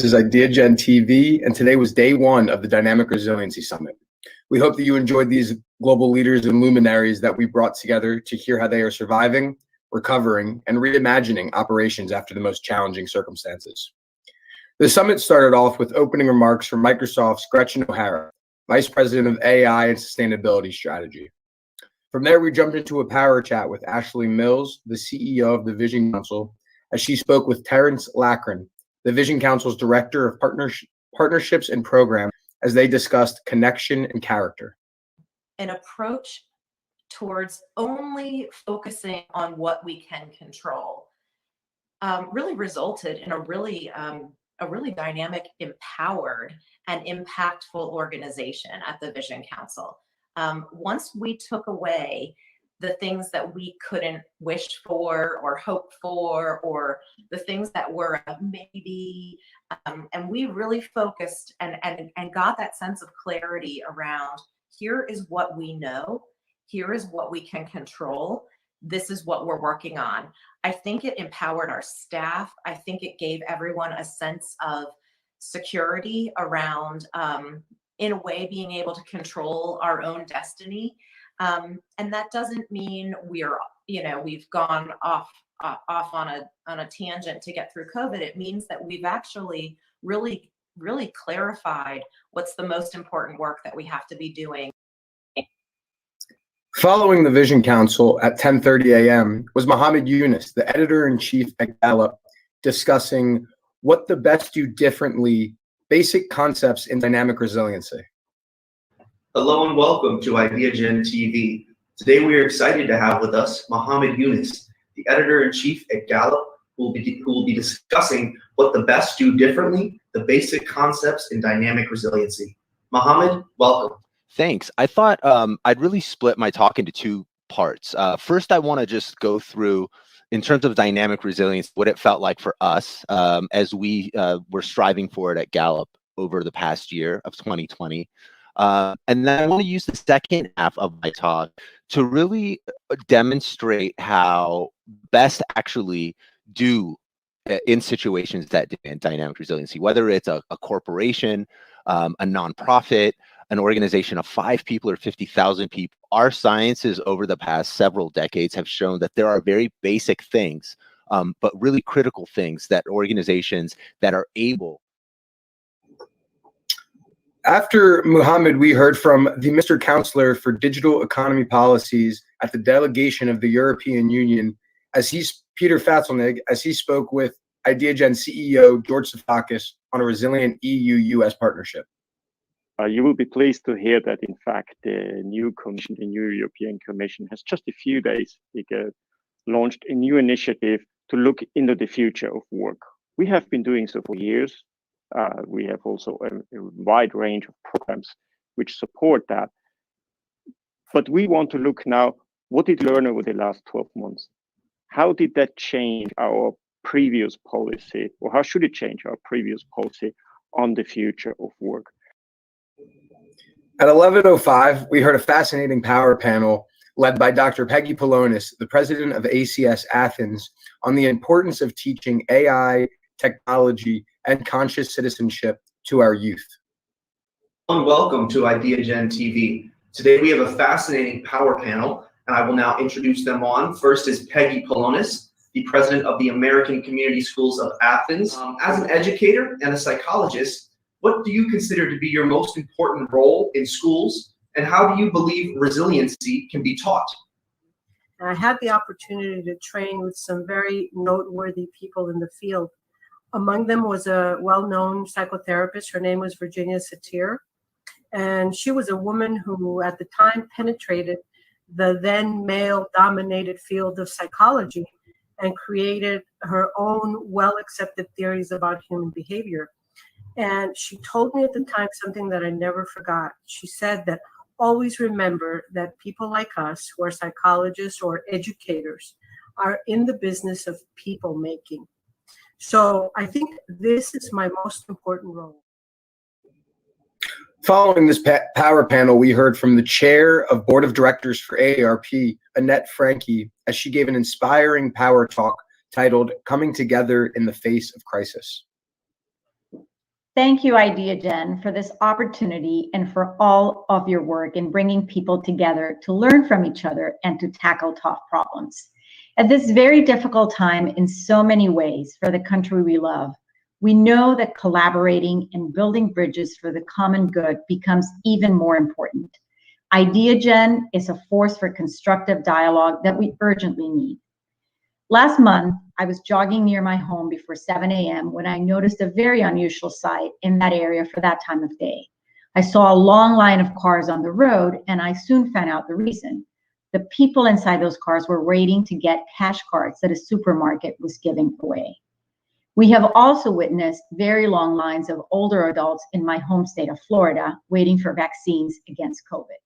is Ideagen TV, and today was day one of the Dynamic Resiliency Summit. We hope that you enjoyed these global leaders and luminaries that we brought together to hear how they are surviving, recovering, and reimagining operations after the most challenging circumstances. The summit started off with opening remarks from Microsoft's Gretchen O'Hara, Vice President of AI and Sustainability Strategy. From there, we jumped into a power chat with Ashley Mills, the CEO of the Vision Council, as she spoke with Terrence Lackren, the Vision Council's Director of Partnerships and Program, as they discussed connection and character. An approach towards only focusing on what we can control really resulted in a really dynamic, empowered, and impactful organization at the Vision Council. Once we took away the things that we couldn't wish for or hope for, or the things that were a maybe, and we really focused and got that sense of clarity around, here is what we know, here is what we can control, this is what we're working on. I think it empowered our staff. I think it gave everyone a sense of security around, in a way, being able to control our own destiny. And that doesn't mean we've gone off on a tangent to get through COVID. It means that we've actually really clarified what's the most important work that we have to be doing. Following the Vision Council at 10:30 a.m. was Mohammed Yunus, the editor-in-chief at Gallup, discussing what the best do differently, basic concepts in dynamic resiliency. Hello and welcome to Ideagen TV. Today we are excited to have with us Mohammed Yunus, the editor-in-chief at Gallup, who will be discussing what the best do differently, the basic concepts in dynamic resiliency. Mohammed, welcome. Thanks. I thought I'd really split my talk into two parts. First, I want to just go through, in terms of dynamic resilience, what it felt like for us as we were striving for it at Gallup over the past year of 2020. And then I want to use the second half of my talk to really demonstrate how best actually do in situations that demand dynamic resiliency, whether it's a corporation, a nonprofit, an organization of 5 people or 50,000 people. Our sciences over the past several decades have shown that there are very basic things, but really critical things that organizations that are able. After Mohammed, we heard from the Mr. Counselor for Digital Economy Policies at the delegation of the European Union, Peter Fatzelnig, as he spoke with Ideagen CEO George Safakis on a resilient EU-US partnership. You will be pleased to hear that, in fact, the new Commission, the new European Commission, has just a few days ago launched a new initiative to look into the future of work. We have been doing so for years. We have also a wide range of programs which support that. But we want to look now, what did we learn over the last 12 months? How did that change our previous policy, or how should it change our previous policy on the future of work? At 11:05, we heard a fascinating power panel led by Dr. Peggy Polonis, the president of ACS Athens, on the importance of teaching AI, technology, and conscious citizenship to our youth. And welcome to Ideagen TV. Today we have a fascinating power panel, and I will now introduce them on. First is Peggy Polonis, the president of the American Community Schools of Athens. As an educator and a psychologist, what do you consider to be your most important role in schools, and how do you believe resiliency can be taught? I had the opportunity to train with some very noteworthy people in the field. Among them was a well-known psychotherapist. Her name was Virginia Satir, and she was a woman who at the time penetrated the then male-dominated field of psychology and created her own well-accepted theories about human behavior. And she told me at the time something that I never forgot. She said that always remember that people like us who are psychologists or educators are in the business of people making. So I think this is my most important role. Following this power panel, we heard from the chair of board of directors for AARP, Annette Frankie, as she gave an inspiring power talk titled Coming Together in the Face of Crisis. Thank you, Ideagen, for this opportunity and for all of your work in bringing people together to learn from each other and to tackle tough problems. At this very difficult time in so many ways for the country we love, we know that collaborating and building bridges for the common good becomes even more important. Ideagen is a force for constructive dialogue that we urgently need. Last month, I was jogging near my home before 7 a.m. when I noticed a very unusual sight in that area for that time of day. I saw a long line of cars on the road, and I soon found out the reason. The people inside those cars were waiting to get cash cards that a supermarket was giving away. We have also witnessed very long lines of older adults in my home state of Florida waiting for vaccines against COVID.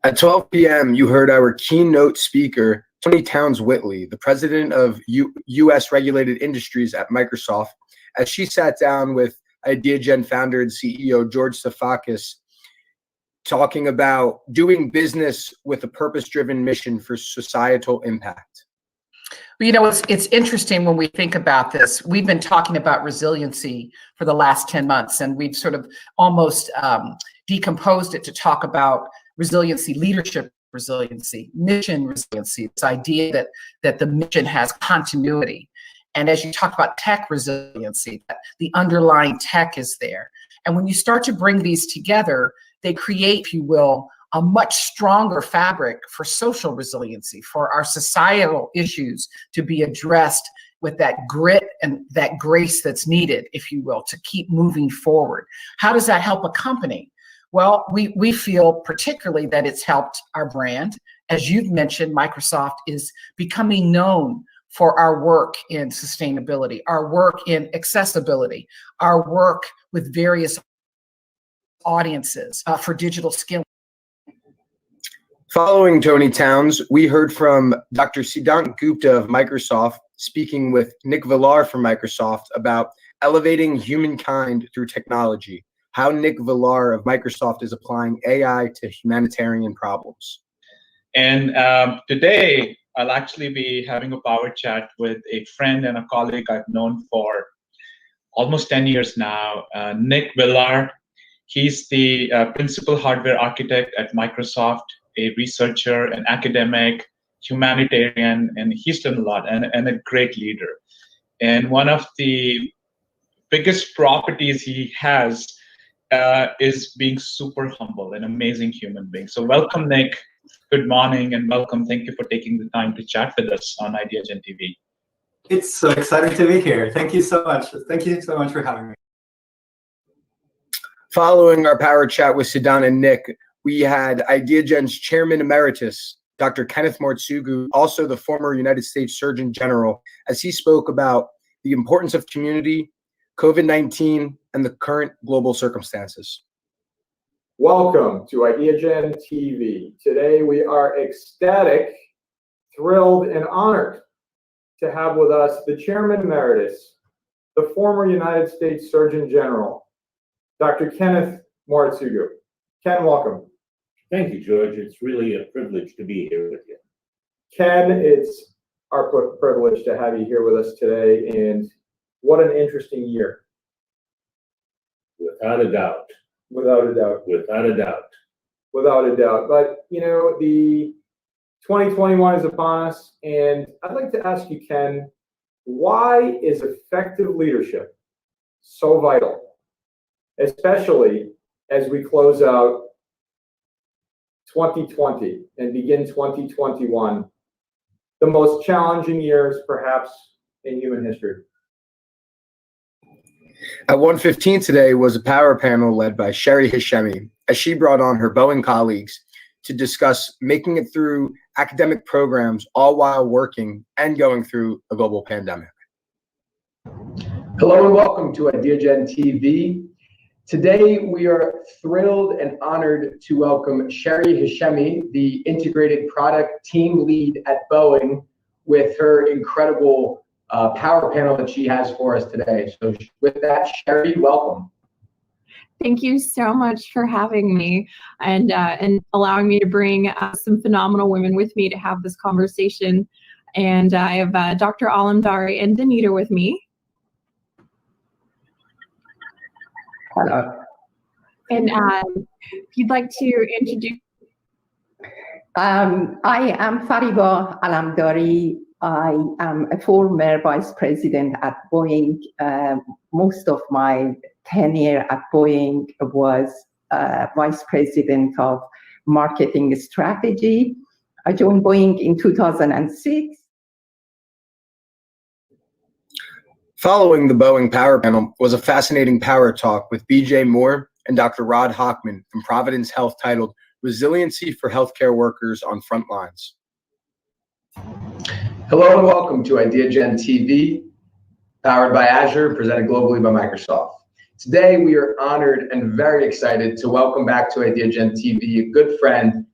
At 12 p.m., you heard our keynote speaker, Tony Towns-Whitley, the president of U.S. Regulated Industries at Microsoft, as she sat down with Ideagen founder and CEO George Safakis, talking about doing business with a purpose-driven mission for societal impact. You know, it's interesting when we think about this. We've been talking about resiliency for the last 10 months, and we've sort of almost decomposed it to talk about resiliency, leadership resiliency, mission resiliency, this idea that the mission has continuity. And as you talk about tech resiliency, the underlying tech is there. And when you start to bring these together, they create, if you will, a much stronger fabric for social resiliency, for our societal issues to be addressed with that grit and that grace that's needed, if you will, to keep moving forward. How does that help a company? Well, we feel particularly that it's helped our brand. As you've mentioned, Microsoft is becoming known for our work in sustainability, our work in accessibility, our work with various audiences for digital skills. Following Tony Towns, we heard from Dr. Siddhant Gupta of Microsoft speaking with Nick Villar from Microsoft about elevating humankind through technology, how Nick Villar of Microsoft is applying AI to humanitarian problems. And today, I'll actually be having a power chat with a friend and a colleague I've known for almost 10 years now, Nick Villar. He's the principal hardware architect at Microsoft, a researcher, an academic, humanitarian, and he's done a lot, and a great leader. And one of the biggest properties he has is being super humble, an amazing human being. So welcome, Nick. Good morning and welcome. Thank you for taking the time to chat with us on Ideagen TV. It's so exciting to be here. Thank you so much. Thank you so much for having me. Following our power chat with Siddhant and Nick, we had Ideagen's Chairman Emeritus, Dr. Kenneth Mortsugu, also the former United States Surgeon General, as he spoke about the importance of community, COVID-19, and the current global circumstances. Welcome to Ideagen TV. Today we are ecstatic, thrilled, and honored to have with us the Chairman Emeritus, the former United States Surgeon General, Dr. Kenneth Mortsugu. Ken, welcome. Thank you, George. It's really a privilege to be here with you. Ken, it's our privilege to have you here with us today, and what an interesting year. Without a doubt. Without a doubt. Without a doubt. Without a doubt. But, you know, the 2021 is upon us, and I'd like to ask you, Ken, why is effective leadership so vital, especially as we close out 2020 and begin 2021, the most challenging years perhaps in human history? At 1:15 today was a power panel led by Sherry Hashemi, as she brought on her Boeing colleagues to discuss making it through academic programs, all while working and going through a global pandemic. Hello and welcome to Ideagen TV. Today, we are thrilled and honored to welcome Sherry Hashemi, the Integrated Product Team Lead at Boeing, with her incredible power panel that she has for us today. So with that, Sherry, welcome. Thank you so much for having me and allowing me to bring some phenomenal women with me to have this conversation. And I have Dr. Alamdari and Danita with me. Hello. And if you'd like to introduce. I am Fariba Alamdari. I am a former vice president at Boeing. Most of my tenure at Boeing was vice president of marketing strategy. I joined Boeing in 2006. Following the Boeing Power Panel was a fascinating power talk with BJ Moore and Dr. Rod Hochman from Providence Health titled Resiliency for Healthcare Workers on Front Lines. Hello and welcome to Ideagen TV, powered by Azure, presented globally by Microsoft. Today, we are honored and very excited to welcome back to Ideagen TV a good friend,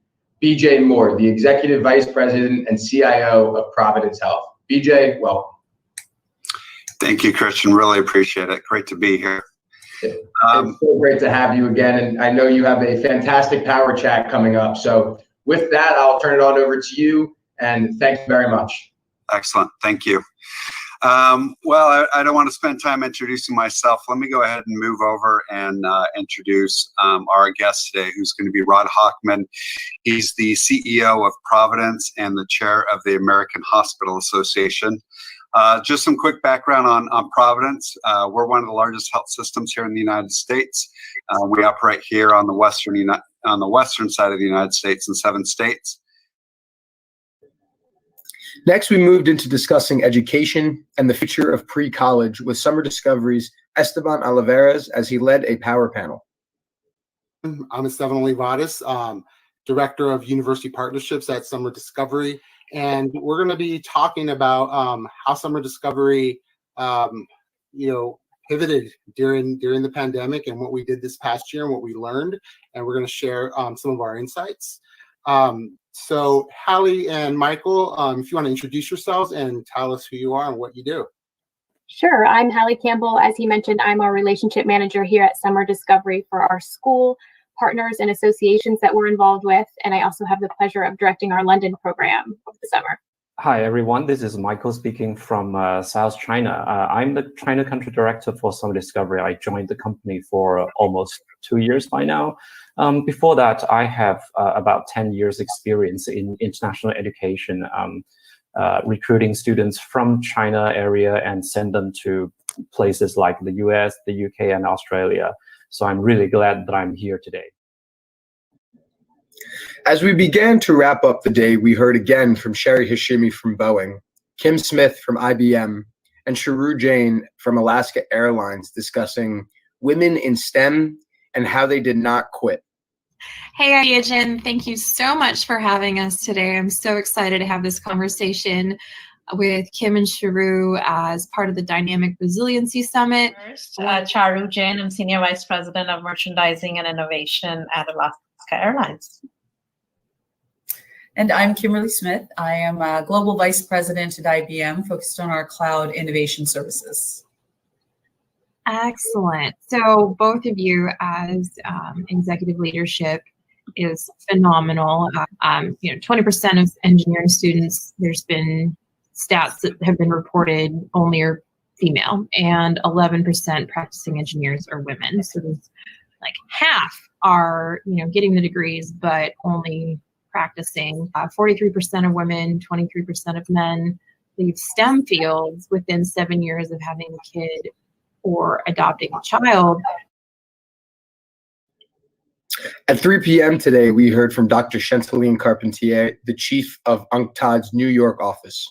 BJ Moore, the Executive Vice President and CIO of Providence Health. BJ, welcome. Thank you, Christian. Really appreciate it. Great to be here. It's so great to have you again, and I know you have a fantastic power chat coming up. So with that, I'll turn it on over to you, and thank you very much. Excellent. Thank you. Well, I don't want to spend time introducing myself. Let me go ahead and move over and introduce our guest today, who's going to be Rod Hochman. He's the CEO of Providence and the chair of the American Hospital Association. Just some quick background on Providence. We're one of the largest health systems here in the United States. We operate here on the western side of the United States in 7 states. Next, we moved into discussing education and the future of pre-college with Summer Discovery's Esteban Olivares as he led a power panel. I'm Esteban Olivares, Director of University Partnerships at Summer Discovery. And we're going to be talking about how Summer Discovery, pivoted during the pandemic and what we did this past year and what we learned. And we're going to share some of our insights. So Hallie and Michael, if you want to introduce yourselves and tell us who you are and what you do. Sure, I'm Hallie Campbell. As he mentioned, I'm our relationship manager here at Summer Discovery for our school partners and associations that we're involved with. And I also have the pleasure of directing our London program over the summer. Hi, everyone. This is Michael speaking from South China. I'm the China Country Director for Summer Discovery. I joined the company for almost 2 years by now. Before that, I have about 10 years experience in international education, recruiting students from China area and send them to places like the US, the UK, and Australia. So I'm really glad that I'm here today. As we began to wrap up the day, we heard again from Sherry Hashimi from Boeing, Kim Smith from IBM, and Sharu Jain from Alaska Airlines discussing women in STEM and how they did not quit. Hey, Ideagen, thank you so much for having us today. I'm so excited to have this conversation with Kim and Sharu as part of the Dynamic Resiliency Summit. Charu Jain, I'm Senior Vice President of Merchandising and Innovation at Alaska Airlines. And I'm Kimberly Smith. I am a Global Vice President at IBM, focused on our cloud innovation services. Excellent. So both of you as executive leadership is phenomenal. 20% of engineering students, there's been stats that have been reported only are female, and 11% practicing engineers are women. So there's like half are, getting the degrees, but only practicing. 43% of women, 23% of men leave STEM fields within 7 years of having a kid or adopting a child. At 3 p.m. today, we heard from Dr. Chanceline Carpentier, the chief of UNCTAD's New York office.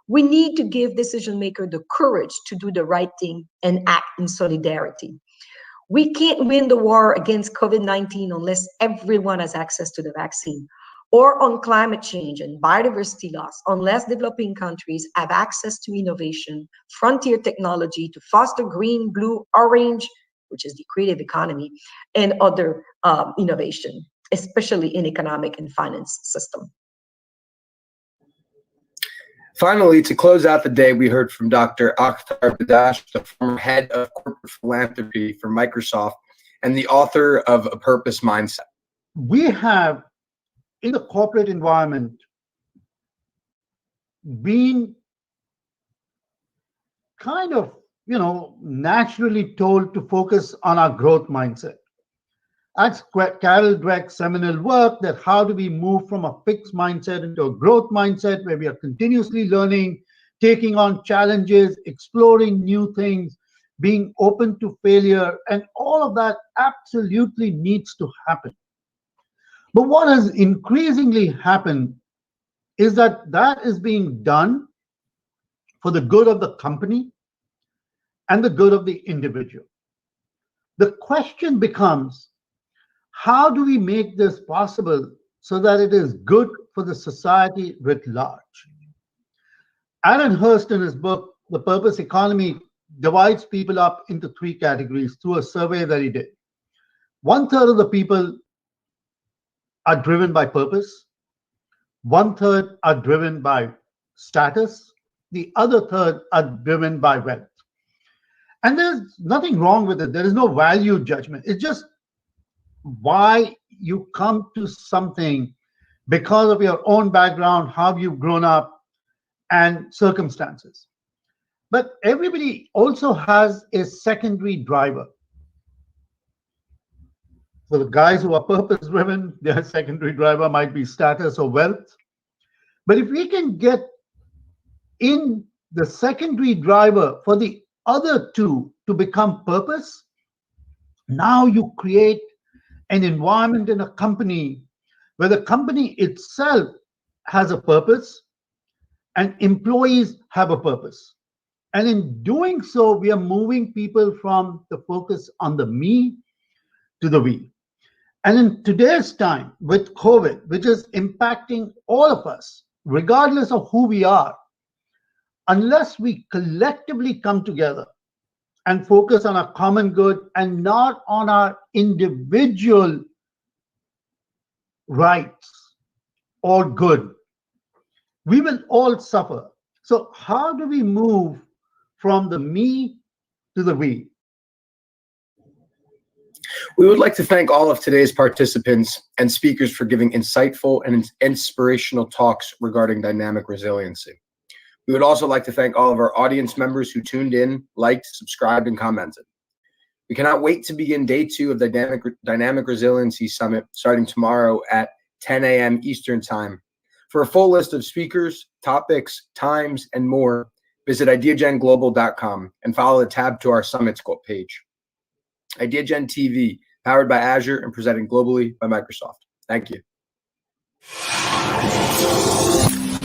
We need to give decision makers the courage to do the right thing and act in solidarity. We can't win the war against COVID-19 unless everyone has access to the vaccine, or on climate change and biodiversity loss, unless developing countries have access to innovation, frontier technology to foster green, blue, orange, which is the creative economy, and other innovation, especially in economic and finance system. Finally, to close out the day, we heard from Dr. Akhtar Badash, the former head of corporate philanthropy for Microsoft and the author of A Purpose Mindset. We have, in the corporate environment, been kind of naturally told to focus on our growth mindset. That's Carol Dweck's seminal work, that how do we move from a fixed mindset into a growth mindset where we are continuously learning, taking on challenges, exploring new things, being open to failure, and all of that absolutely needs to happen. But what has increasingly happened is that that is being done for the good of the company and the good of the individual. The question becomes, how do we make this possible so that it is good for the society writ large? Aaron Hurst, in his book, The Purpose Economy, divides people up into three categories through a survey that he did. 1/3 of the people are driven by purpose. 1/3 are driven by status. The other third are driven by wealth. And there's nothing wrong with it. There is no value judgment. It's just why you come to something because of your own background, how you've grown up, and circumstances. But everybody also has a secondary driver. For the guys who are purpose-driven, their secondary driver might be status or wealth. But if we can get in the secondary driver for the other two to become purpose, now you create an environment in a company where the company itself has a purpose and employees have a purpose. And in doing so, we are moving people from the focus on the me to the we. And in today's time with COVID, which is impacting all of us, regardless of who we are, unless we collectively come together and focus on a common good and not on our individual rights or good, we will all suffer. So how do we move from the me to the we? We would like to thank all of today's participants and speakers for giving insightful and inspirational talks regarding dynamic resiliency. We would also like to thank all of our audience members who tuned in, liked, subscribed, and commented. We cannot wait to begin day 2 of the Dynamic Resiliency Summit starting tomorrow at 10 a.m. Eastern Time. For a full list of speakers, topics, times, and more, visit ideagenglobal.com and follow the tab to our Summits page. Ideagen TV, powered by Azure and presented globally by Microsoft. Thank you.